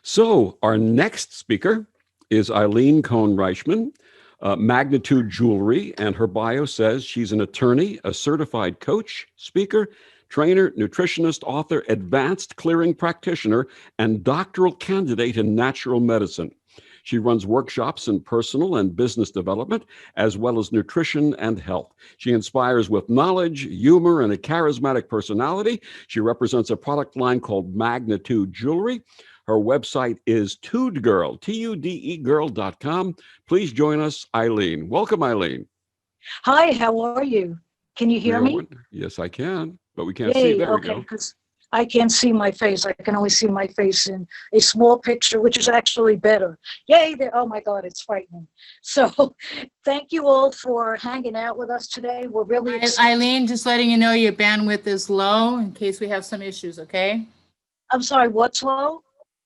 So our next speaker is Ilene Cohn Reichman, Magnitude Jewelry, and her bio says she's an attorney, a certified coach, speaker, trainer, nutritionist, author, advanced clearing practitioner, and doctoral candidate in natural medicine. She runs workshops in personal and business development, as well as nutrition and health. She inspires with knowledge, humor, and a charismatic personality. She represents a product line called Magnetude Jewelry. Her website is tudegirl, TUDE-girl.com. Please join us, Ilene. Welcome, Ilene. Hi, how are you? Can you hear me? Yes, I can, but we can't see. Yay, There we okay, go. because I can't see my face. I can only see my face in a small picture, which is actually better. Yay, oh my God, it's frightening. So thank you all for hanging out with us today. We're really excited. Ilene, just letting you know your bandwidth is low in case we have some issues, okay? I'm sorry, what's low?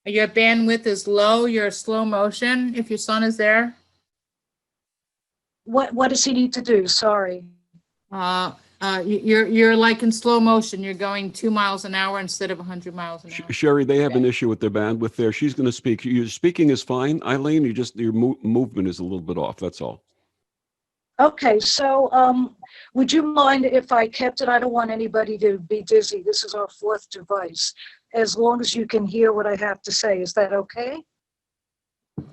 Your bandwidth is low, you're slow motion, if your son is there. What does he need to do? Sorry. You're like in slow motion. You're going 2 miles an hour instead of 100 miles an hour. Sheri, they have an issue with their bandwidth there. She's going to speak. Your speaking is fine, Ilene. Your movement is a little bit off. That's all. Okay, so would you mind if I kept it? I don't want anybody to be dizzy. This is our fourth device. As long as you can hear what I have to say, is that okay?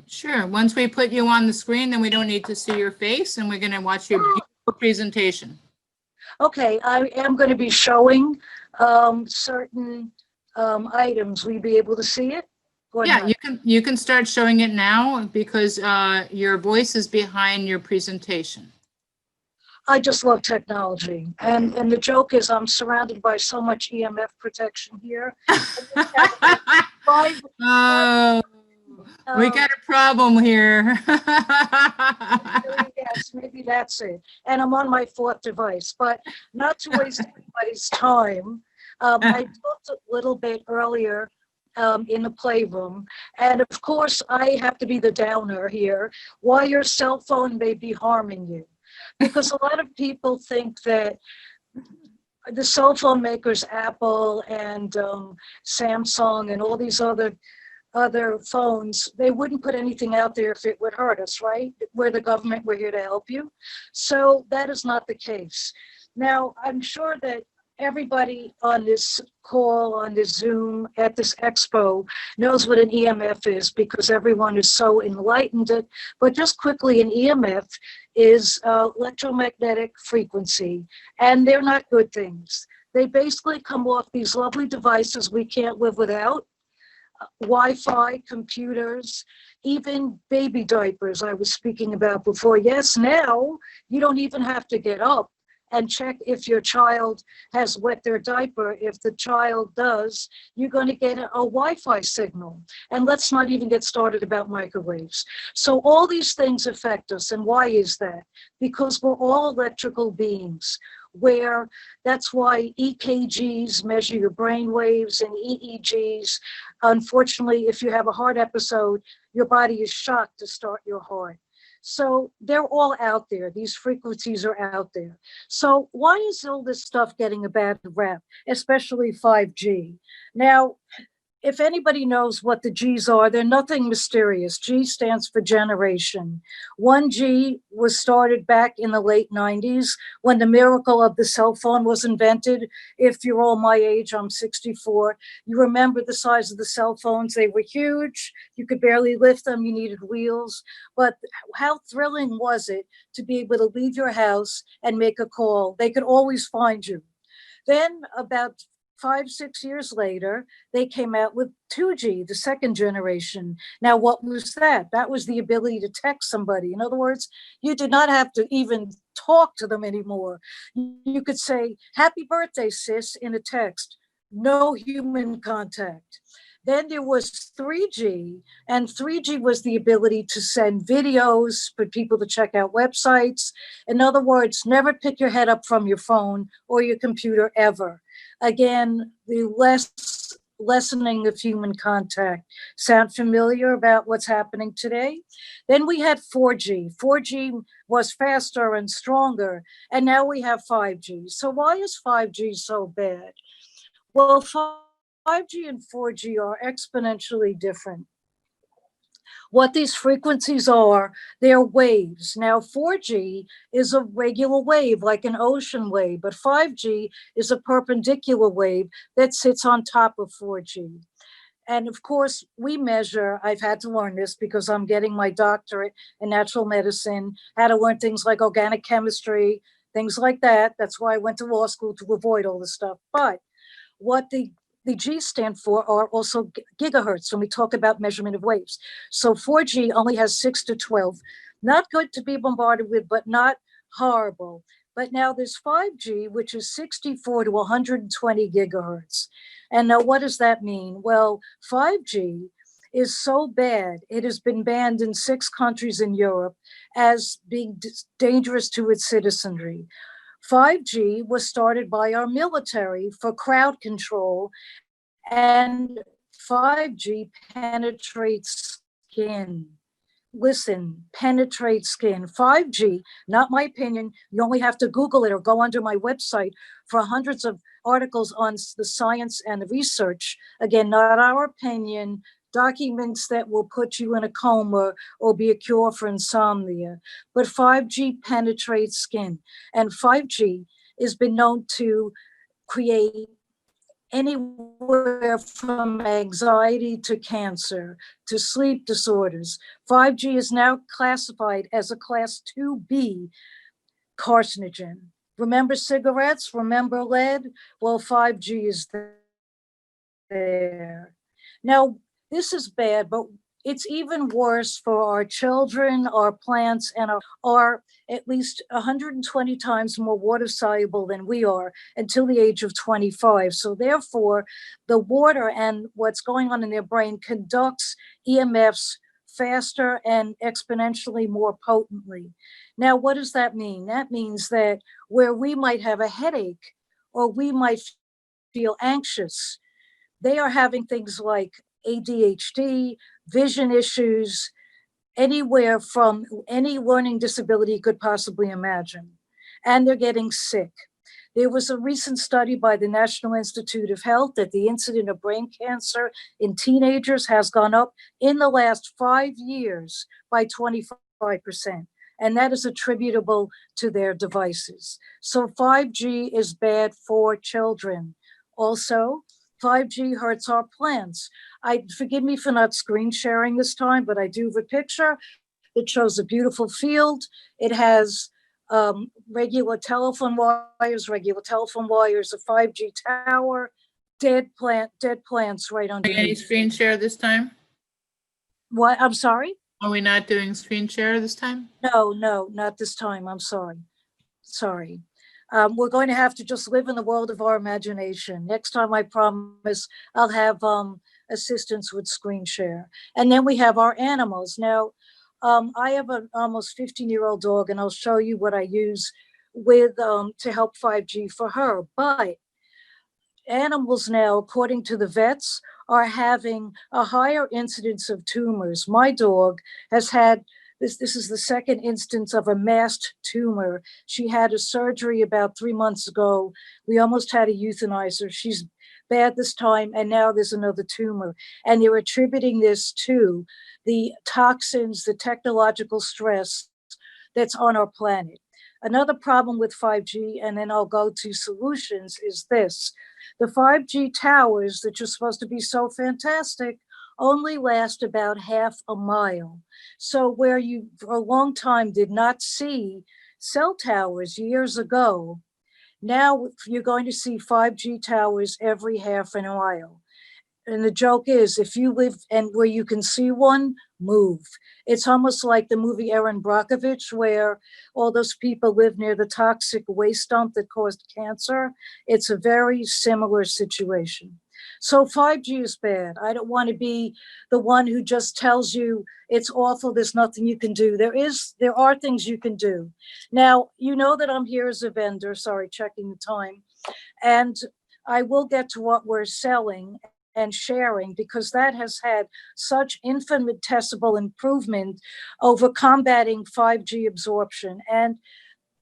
Sure. Once we put you on the screen, then we don't need to see your face, and we're going to watch your beautiful presentation. Okay, I am going to be showing certain items. Will you be able to see it? Yeah, you can start showing it now because your voice is behind your presentation. I just love technology. And the joke is I'm surrounded by so much EMF protection here. Oh, we got a problem here. Yes, maybe that's it. And I'm on my fourth device, but not to waste anybody's time. I talked a little bit earlier in the playroom. And of course, I have to be the downer here. Why your cell phone may be harming you. Because a lot of people think that the cell phone makers, Apple and Samsung and all these other phones, they wouldn't put anything out there if it would hurt us, right? We're the government, we're here to help you. So that is not the case. Now, I'm sure that everybody on this call, on this Zoom, at this expo knows what an EMF is because everyone is so enlightened. But just quickly, an EMF is electromagnetic frequency, and they're not good things. They basically come off these lovely devices we can't live without, Wi-Fi, computers, even baby diapers I was speaking about before. Yes, now you don't even have to get up and check if your child has wet their diaper. If the child does, you're going to get a Wi-Fi signal. And let's not even get started about microwaves. So all these things affect us. And why is that? Because we're all electrical beings, where that's why EKGs measure your brain waves and EEGs. Unfortunately, if you have a heart episode, your body is shocked to start your heart. So they're all out there. These frequencies are out there. So why is all this stuff getting a bad rap, especially 5G? Now, if anybody knows what the G's are, they're nothing mysterious. G stands for generation. 1G was started back in the late 90s when the miracle of the cell phone was invented. If you're all my age, I'm 64. You remember the size of the cell phones. They were huge. You could barely lift them. You needed wheels. But how thrilling was it to be able to leave your house and make a call? They could always find you. Then about 5-6 years later, they came out with 2G, the second generation. Now, what was that? That was the ability to text somebody. In other words, you did not have to even talk to them anymore. You could say, "Happy birthday, sis," in a text. No human contact. Then there was 3G, and 3G was the ability to send videos for people to check out websites. In other words, never pick your head up from your phone or your computer ever. Again, the lessening of human contact. Sound familiar about what's happening today? Then we had 4G. 4G was faster and stronger, and now we have 5G. So why is 5G so bad? Well, 5G and 4G are exponentially different. What these frequencies are, they're waves. Now, 4G is a regular wave, like an ocean wave, but 5G is a perpendicular wave that sits on top of 4G. And of course, we measure, I've had to learn this because I'm getting my doctorate in natural medicine, had to learn things like organic chemistry, things like that. That's why I went to law school, to avoid all this stuff. But what the G stand for are also gigahertz when we talk about measurement of waves. So 4G only has 6 to 12. Not good to be bombarded with, but not horrible. But now there's 5G, which is 64 to 120 gigahertz. And now what does that mean? Well, 5G is so bad, it has been banned in 6 countries in Europe as being dangerous to its citizenry. 5G was started by our military for crowd control, and 5G penetrates skin. Listen, penetrates skin. 5G, not my opinion. You only have to Google it or go onto my website for hundreds of articles on the science and the research. Again, not our opinion. Documents that will put you in a coma or be a cure for insomnia. But 5G penetrates skin, and 5G has been known to create anywhere from anxiety to cancer to sleep disorders. 5G is now classified as a class 2B carcinogen. Remember cigarettes? Remember lead? Well, 5G is there. Now, this is bad, but it's even worse for our children, our plants, and are at least 120 times more water soluble than we are until the age of 25. So therefore, the water and what's going on in their brain conducts EMFs faster and exponentially more potently. Now, what does that mean? That means that where we might have a headache or we might feel anxious, they are having things like ADHD, vision issues, anywhere from any learning disability you could possibly imagine. And they're getting sick. There was a recent study by the National Institute of Health that the incidence of brain cancer in teenagers has gone up in the last 5 years by 25%. And that is attributable to their devices. So 5G is bad for children. Also, 5G hurts our plants. Forgive me for not screen sharing this time, but I do have a picture. It shows a beautiful field. It has regular telephone wires, a 5G tower, dead plants right Are you any underneath. screen share this time? What? I'm sorry? Are we not doing screen share this time? No, not this time. I'm sorry. Sorry. We're going to have to just live in the world of our imagination. Next time, I promise I'll have assistance with screen share. And then we have our animals. Now, I have an almost 15-year-old dog, and I'll show you what I use with to help 5G for her. But animals now, according to the vets, are having a higher incidence of tumors. My dog has had this is the second instance of a masked tumor. She had a surgery about 3 months ago. We almost had to euthanize her. She's bad this time, and now there's another tumor. And they're attributing this to the toxins, the technological stress that's on our planet. Another problem with 5G, and then I'll go to solutions, is this. The 5G towers that are supposed to be so fantastic only last about half a mile. So where you for a long time did not see cell towers years ago, now you're going to see 5G towers every half an mile. And the joke is, if you live and where you can see one, move. It's almost like the movie Erin Brockovich, where all those people live near the toxic waste dump that caused cancer. It's a very similar situation. So 5G is bad. I don't want to be the one who just tells you it's awful, there's nothing you can do. There are things you can do. Now, you know that I'm here as a vendor, sorry, checking the time. And I will get to what we're selling and sharing, because that has had such infinitesimal improvement over combating 5G absorption. And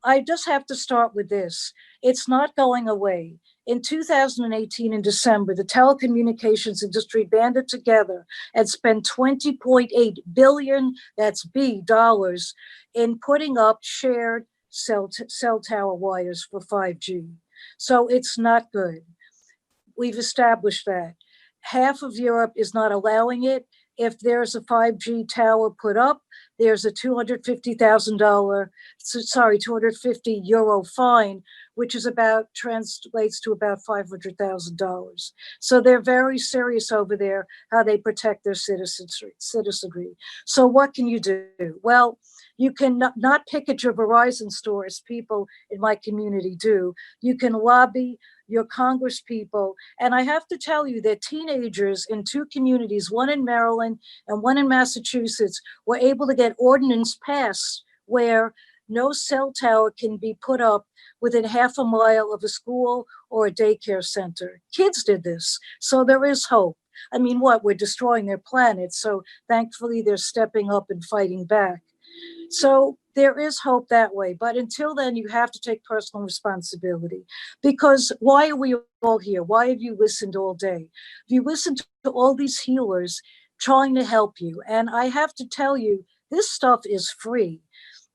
I just have to start with this. It's not going away. In 2018, in December, the telecommunications industry banded together and spent 20.8 billion, that's B, dollars, in putting up shared cell tower wires for 5G. So it's not good. We've established that. Half of Europe is not allowing it. If there's a 5G tower put up, there's a €250 fine, which is translates to about $500,000. So they're very serious over there, how they protect their citizenry. So what can you do? Well, you can not pick at your Verizon store, as people in my community do. You can lobby your Congress people. And I have to tell you that teenagers in two communities, one in Maryland and one in Massachusetts, were able to get ordinance passed where no cell tower can be put up within half a mile of a school or a daycare center. Kids did this. So there is hope. I mean, we're destroying their planet. So thankfully, they're stepping up and fighting back. So there is hope that way. But until then, you have to take personal responsibility. Because why are we all here? Why have you listened all day? You listened to all these healers trying to help you. And I have to tell you, this stuff is free.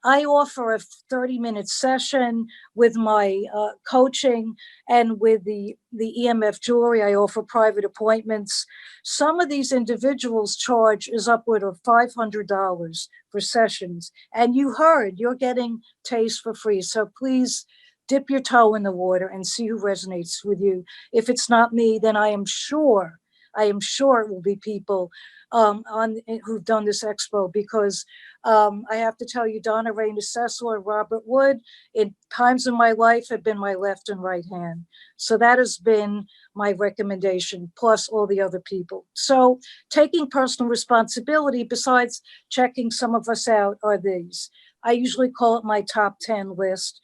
I offer a 30-minute session with my coaching, and with the EMF jewelry, I offer private appointments. Some of these individuals charge is upward of $500 for sessions. And you're getting taste for free. So please dip your toe in the water and see who resonates with you. If it's not me, then I am sure it will be people who've done this expo, because I have to tell you, Donna Raina Cecil and Robert Wood, in times in my life, have been my left and right hand. So that has been my recommendation, plus all the other people. So taking personal responsibility, besides checking some of us out, are these. I usually call it my top 10 list.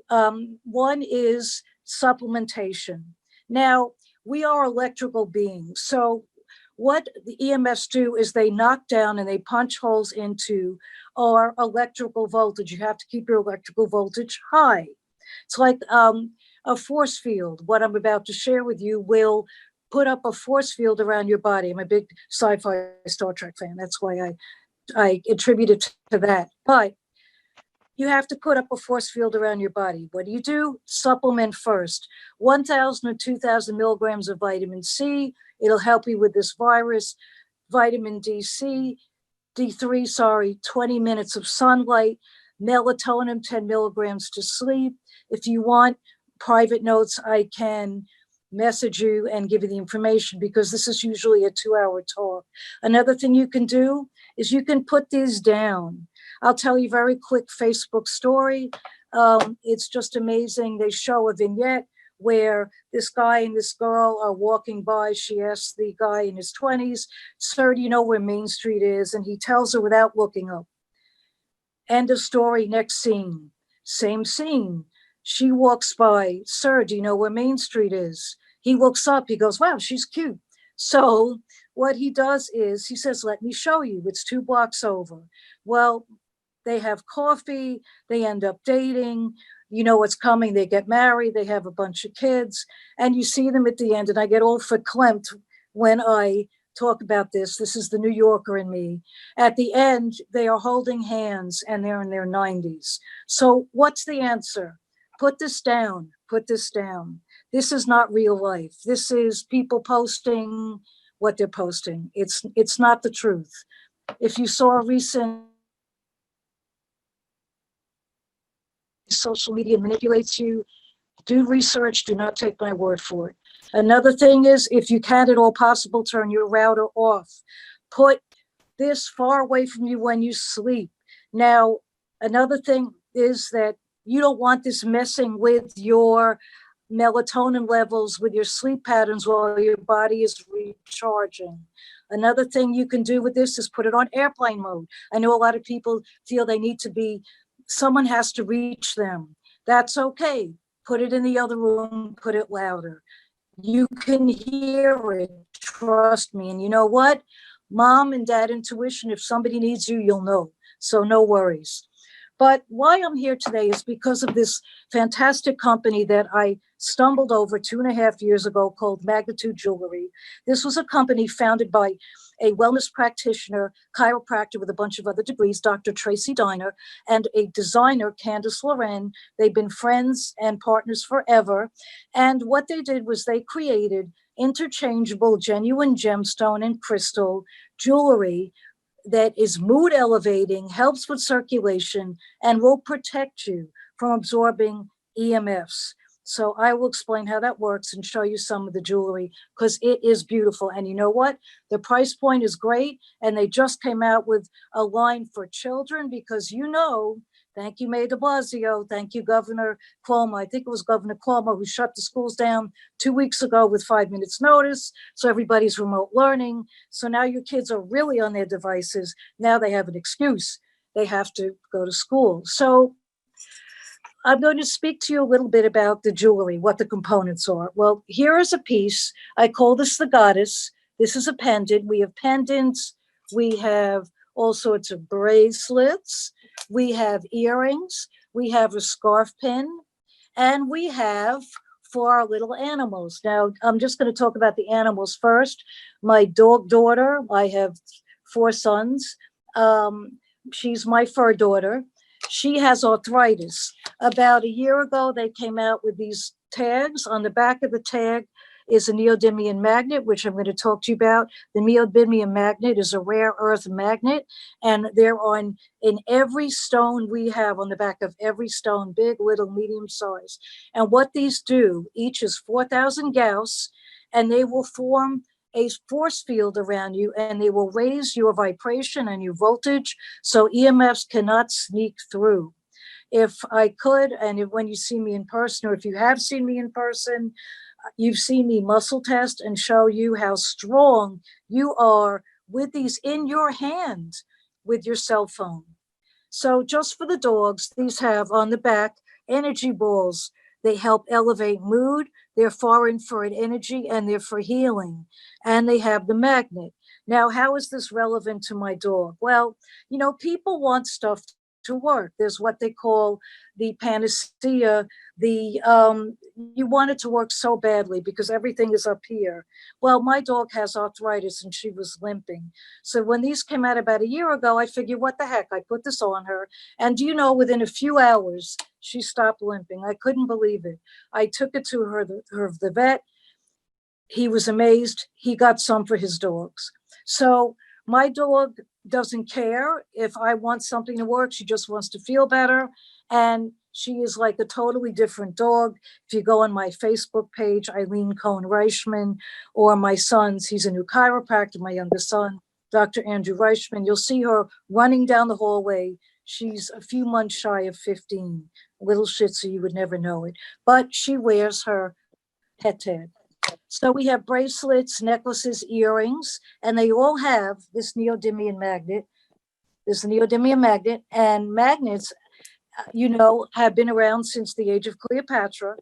One is supplementation. Now, we are electrical beings. So what the EMFs do is they knock down and they punch holes into our electrical voltage. You have to keep your electrical voltage high. It's like a force field. What I'm about to share with you will put up a force field around your body. I'm a big sci-fi Star Trek fan. That's why I attribute it to that. But you have to put up a force field around your body. What do? Supplement first. 1,000 or 2,000 milligrams of vitamin C. It'll help you with this virus. Vitamin D3, 20 minutes of sunlight. Melatonin, 10 milligrams to sleep. If you want private notes, I can message you and give you the information, because this is usually a 2-hour talk. Another thing you can do is you can put these down. I'll tell you a very quick Facebook story. It's just amazing. They show a vignette where this guy and this girl are walking by. She asks the guy in his 20s, "Sir, do you know where Main Street is?" And he tells her without looking up. End of story, next scene. Same scene. She walks by, "Sir, do you know where Main Street is?" He looks up, he goes, "Wow, she's cute." So what he does is he says, "Let me show you. It's 2 blocks over." Well, they have coffee, they end up dating, you know what's coming, they get married, they have a bunch of kids, and you see them at the end, and I get all verklempt when I talk about this. This is the New Yorker in me. At the end, they are holding hands and they're in their 90s. So what's the answer? Put this down, put this down. This is not real life. This is people posting what they're posting. It's not the truth. If you saw a recent social media manipulates you, do research, do not take my word for it. Another thing is, if you can at all possible, turn your router off. Put this far away from you when you sleep. Now, another thing is that you don't want this messing with your melatonin levels, with your sleep patterns while your body is recharging. Another thing you can do with this is put it on airplane mode. I know a lot of people feel they need to be, someone has to reach them. That's okay. Put it in the other room, put it louder. You can hear it, trust me. And you know what? Mom and dad intuition, if somebody needs you, you'll know. So no worries. But why I'm here today is because of this fantastic company that I stumbled over 2.5 years ago called Magnetude Jewelry. This was a company founded by a wellness practitioner, chiropractor with a bunch of other degrees, Dr. Tracy Diner, and a designer, Candice Loren. They've been friends and partners forever. And what they did was they created interchangeable, genuine gemstone and crystal jewelry that is mood elevating, helps with circulation, and will protect you from absorbing EMFs. So I will explain how that works and show you some of the jewelry because it is beautiful. And you know what? The price point is great. And they just came out with a line for children because, you know, thank you, Mayor de Blasio. Thank you, Governor Cuomo. I think it was Governor Cuomo who shut the schools down 2 weeks ago with 5 minutes notice. So everybody's remote learning. So now your kids are really on their devices. Now they have an excuse. They have to go to school. So I'm going to speak to you a little bit about the jewelry, what the components are. Well, here is a piece. I call this the goddess. This is a pendant. We have pendants. We have all sorts of bracelets. We have earrings. We have a scarf pin. And we have for our little animals. Now, I'm just going to talk about the animals first. My dog daughter, I have 4 sons. She's my fur daughter. She has arthritis. About a year ago, they came out with these tags. On the back of the tag is a neodymium magnet, which I'm going to talk to you about. The neodymium magnet is a rare earth magnet, and they're on in every stone we have, on the back of every stone, big, little, medium size. And what these do, each is 4,000 Gauss, and they will form a force field around you, and they will raise your vibration and your voltage so EMFs cannot sneak through. If I could, and when you see me in person, or if you have seen me in person, you've seen me muscle test and show you how strong you are with these in your hand with your cell phone. So just for the dogs, these have on the back energy balls. They help elevate mood. They're for infrared energy, and they're for healing. And they have the magnet. Now, how is this relevant to my dog? Well, you know, people want stuff to work. There's what they call the panacea. You want it to work so badly because everything is up here. Well, my dog has arthritis and she was limping. So when these came out about a year ago, I figured, what the heck? I put this on her. And you know, within a few hours, she stopped limping. I couldn't believe it. I took it to the vet. He was amazed. He got some for his dogs. So my dog doesn't care if I want something to work. She just wants to feel better. And she is like a totally different dog. If you go on my Facebook page, Ilene Cohn Reichman, or my son's, he's a new chiropractor, my youngest son, Dr. Andrew Reichman, you'll see her running down the hallway. She's a few months shy of 15, little shih tzu, you would never know it. But she wears her head tag. So we have bracelets, necklaces, earrings, and they all have this neodymium magnet. This neodymium magnet, and magnets, you know, have been around since the age of Cleopatra.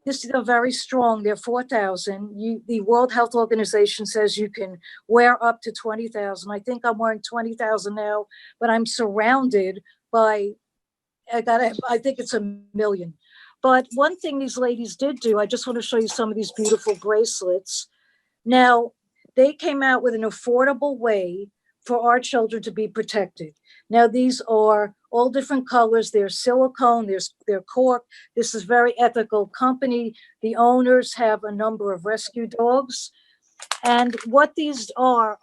This is very strong. They're 4,000. The World Health Organization says you can wear up to 20,000. I think I'm wearing 20,000 now, but I'm surrounded by, I think it's 1 million. But one thing these ladies did do, I just want to show you some of these beautiful bracelets. Now, they came out with an affordable way for our children to be protected. Now, these are all different colors. They're silicone, they're cork. This is very ethical company. The owners have a number of rescue dogs. And what these are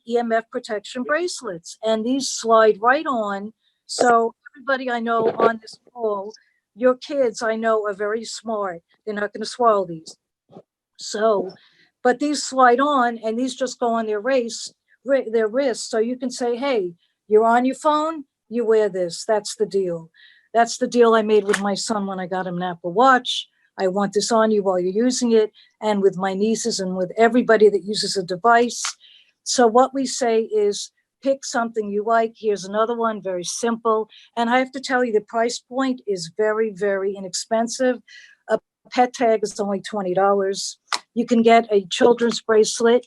EMF protection bracelets. And these slide right on. So everybody I know on this call, your kids I know are very smart. They're not going to swallow these. So, but these slide on, and these just go on their wrists. So you can say, hey, you're on your phone, you wear this. That's the deal. That's the deal I made with my son when I got him an Apple Watch. I want this on you while you're using it, and with my nieces and with everybody that uses a device. So what we say is, pick something you like. Here's another one, very simple. And I have to tell you, the price point is very, very inexpensive. A pet tag is only $20. You can get a children's bracelet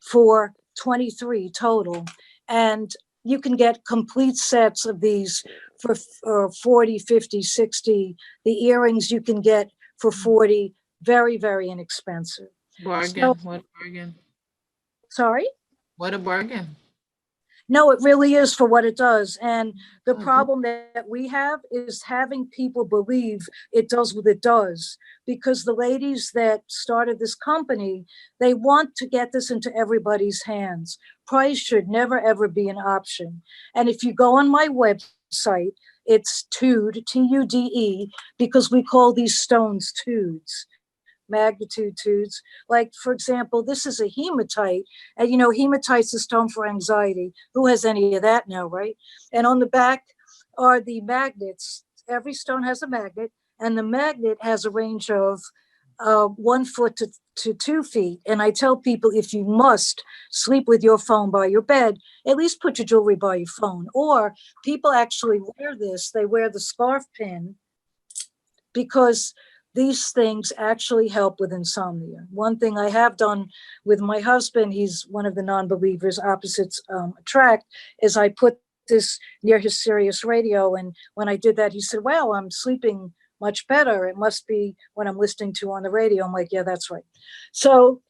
for $23 total. And you can get complete sets of these for 40, 50, 60. The earrings you can get for 40, very, very inexpensive. Bargain. So, What a bargain. sorry? What a bargain. No, it really is for what it does. And the Mhm. problem that we have is having people believe it does what it does. Because the ladies that started this company, they want to get this into everybody's hands. Price should never, ever be an option. And if you go on my website, it's Tude, Tude, because we call these stones Tudes. Magnitude Tudes. Like, for example, this is a hematite. And, you know, hematite's a stone for anxiety. Who has any of that now, right? And on the back are the magnets. Every stone has a magnet, and the magnet has a range of 1 foot to 2 feet. And I tell people, if you must sleep with your phone by your bed, at least put your jewelry by your phone. Or people actually wear this. They wear the scarf pin because these things actually help with insomnia. One thing I have done with my husband, he's one of the non-believers, opposites attract, is I put this near his Sirius radio. And when I did that, he said, wow, I'm sleeping much better. It must be what I'm listening to on the radio. I'm like, yeah, that's right. So,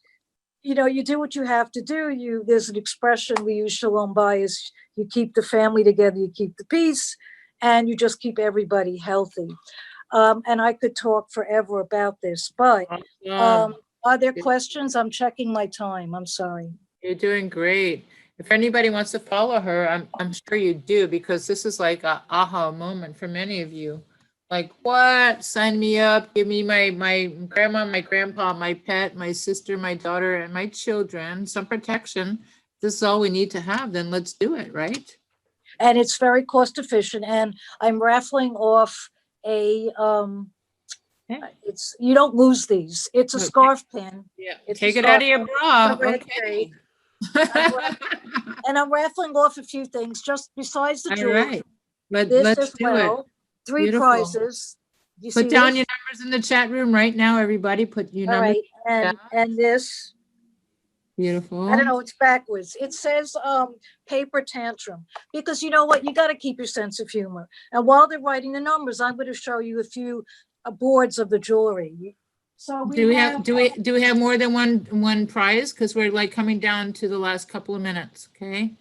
you know, you do what you have to do. There's an expression we use Shalom Bayis, you keep the family together, you keep the peace, and you just keep everybody healthy. And I could talk forever about this, but are there questions? I'm checking my time. I'm sorry. You're doing great. If anybody wants to follow her, I'm sure you do, because this is like a aha moment for many of you. Like, what? Sign me up. Give me my grandma, my grandpa, my pet, my sister, my daughter, and my children some protection. This is all we need to have. Then let's do it, right? And it's very cost efficient. And I'm raffling off a it's, you don't lose these. It's a Okay. scarf pin. Yeah. It's Take a it out scarf of your pin. bra. It's a red Okay. And I'm raffling off a few things just besides the All jewelry. right. Let's As do it. 3 Beautiful. prizes. You Put see down this? your numbers in the chat room right now, everybody. Put your All numbers. right. And this. Beautiful. I don't know, it's backwards. It says paper tantrum, because you know what? You got to keep your sense of humor. And while they're writing the numbers, I'm going to show you a few boards of the jewelry. So Do we have more than one prize? Because we're like coming down to the last couple of minutes, okay?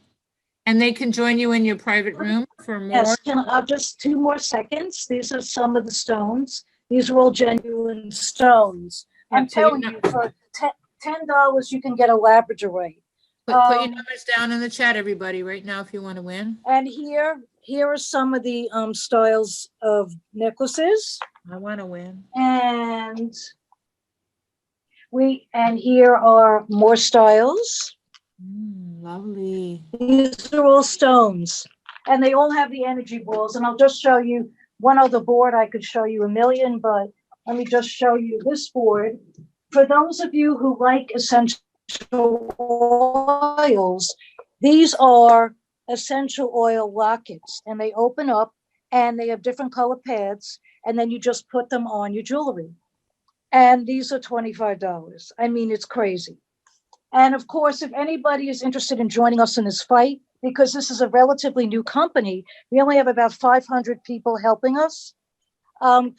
And they can join you in your private room for more. Yes, just 2 more seconds. These are some of the stones. These are all genuine stones. I'm telling you, for $10, you can get a Labradorite. Put your numbers down in the chat, everybody, right now, if you want to win. And here are some of the styles of necklaces. I want to win. And here are more styles. Lovely. These are all stones, and they all have the energy balls. And I'll just show you one other board. I could show you a million, but let me just show you this board. For those of you who like essential oils, these are essential oil lockets, and they open up and they have different color pads, and then you just put them on your jewelry. And these are $25. I mean, it's crazy. And of course, if anybody is interested in joining us in this fight, because this is a relatively new company, we only have about 500 people helping us.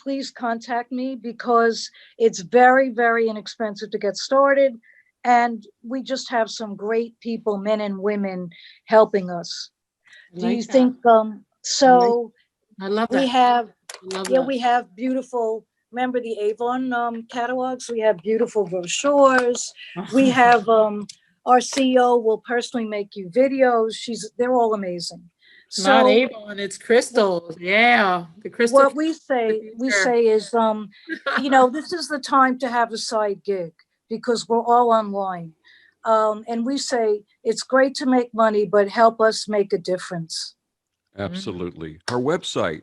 Please contact me, because it's very, very inexpensive to get started. And we just have some great people, men and women, helping us. Do you think, so I love that. we have beautiful, remember the Avon catalogs? We have beautiful brochures. We have our CEO will personally make you videos. They're all amazing. It's not Avon, it's crystals. Yeah, the crystal. What we say is, you know, this is the time to have a side gig, because we're all online. And we say it's great to make money, but help us make a difference. Absolutely. Her website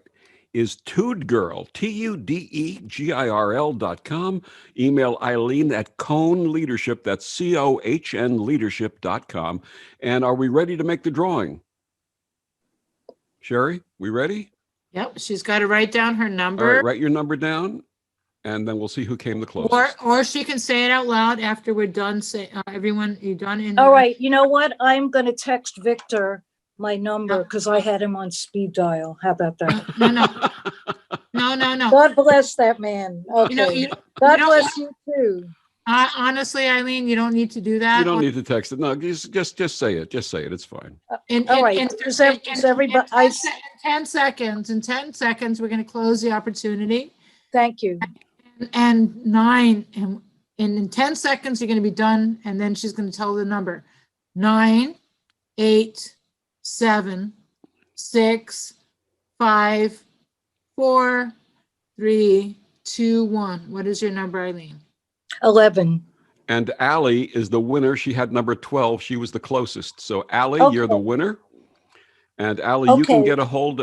is tudegirl, TUDEGIRL.com. Email Ilene at Cohn Leadership, that's COHN leadership.com. And are we ready to make the drawing? Sheri, we ready? Yep, she's got to write down her number. All right, write your number down, and then we'll see who came the closest. Or she can say it out loud after we're done. Say, everyone, you done? All right, you know what? I'm going to text Victor my number because I had him on speed dial. How about that? No. God bless that man. Okay. God bless you too. Honestly, Eileen, you don't need to do that. You don't need to text it. No, just say it. Just say it. It's fine. All right. Does everybody? In 10 seconds. In 10 seconds, we're going to close the opportunity. Thank you. And 9, and in 10 seconds, you're going to be done. And then she's going to tell the number. 9, 8, 7, 6, 5, 4, 3, 2, 1. What is your number, Eileen? 11. And Allie is the winner. She had number 12. She was the closest. So Allie, you're the winner. And Allie, you can get a hold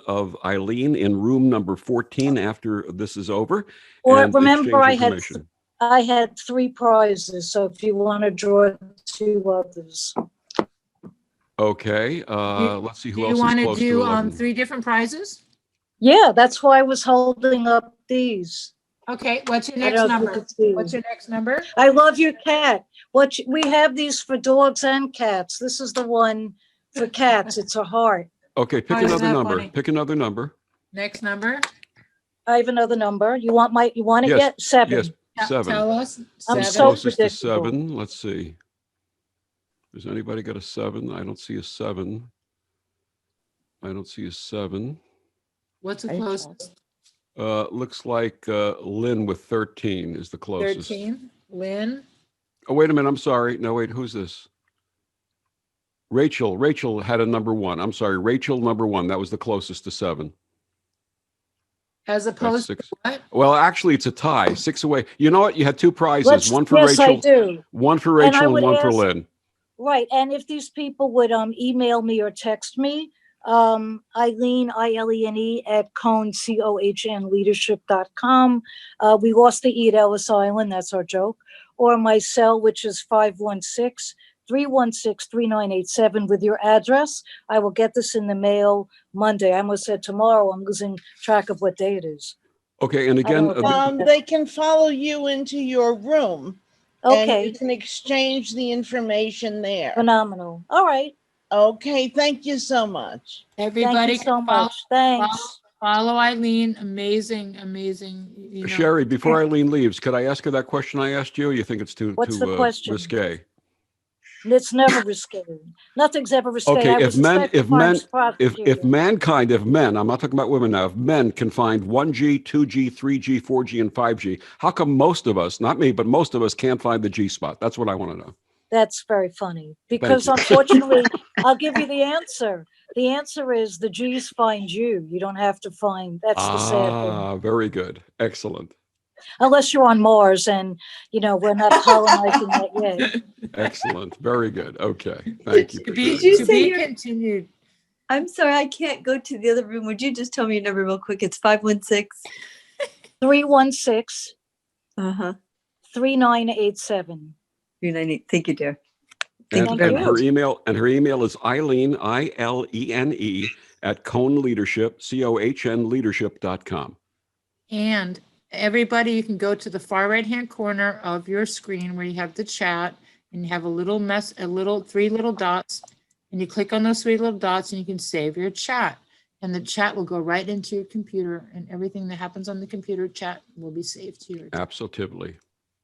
of Eileen in room number 14 after this is over. Or and remember, exchange I had 3 prizes. So if you want to draw 2 others. Okay. Let's see who else is want close to do to 11. 3 different prizes? Yeah, that's why I was holding up these. Okay, what's your I next don't know if you number? could see. What's your next number? I love your cat. We have these for dogs and cats. This is the one for cats. It's a heart. Okay, pick Oh, isn't another that number. funny? Pick another number. Next number? I have another number. You want it Yes, yet? 7. Yes, 7. Tell us. I'm 7. so Closest to predictable. 7. Let's see. Has anybody got a 7? I don't see a 7. I don't see a 7. What's the closest? Looks like Lynn with 13 is the closest. 13. Lynn. Oh, wait a minute. I'm sorry. No, wait. Who's this? Rachel. Rachel had a number 1. I'm sorry. Rachel, number 1. That was the closest to 7. As opposed to what? Well, actually, it's a tie. 6 away. You know what? You had 2 prizes. One for yes, Rachel. I do. One for Rachel and one for ask- Lynn. Right. And if these people would email me or text me, Ilene, ILENE at Cohn, COHN leadership.com. We lost the E at Ellis Island. That's our joke. Or my cell, which is 516-316-3987 with your address. I will get this in the mail Monday. I almost said tomorrow. I'm losing track of what day it is. Okay. And again, they can follow you into your room. Okay. And you can exchange the information there. Phenomenal. All right. Okay. Thank you so much. Everybody Thank you so much. Thanks. Follow Eileen. Amazing. You know. Sheri, before Eileen leaves, could I ask her that question I asked you? Or you think it's too risque? It's never risque. Nothing's ever risque. Okay, if men, I'm not talking about women now, if men can find 1G, 2G, 3G, 4G, and 5G, how come most of us, not me, but most of us can't find the G spot? That's what I want to know. That's very funny because unfortunately, I'll give you the answer. The answer is the G's find you. You don't have to find. That's the sad thing. Very good. Excellent. Unless you're on Mars and, we're not colonizing that yet. Excellent. Very good. Okay. Thank you. To be continued. I'm sorry, I can't go to the other room. Would you just tell me your number real quick? It's 516 316 3987. 3987. Thank you, dear. And her email is Ilene, ILENE at Cohn Leadership, COHN leadership.com. And everybody, you can go to the far right-hand corner of your screen where you have the chat and you have 3 little dots, and you click on those 3 little dots and you can save your chat. And the chat will go right into your computer, and everything that happens on the computer chat will be saved to your. Absolutely.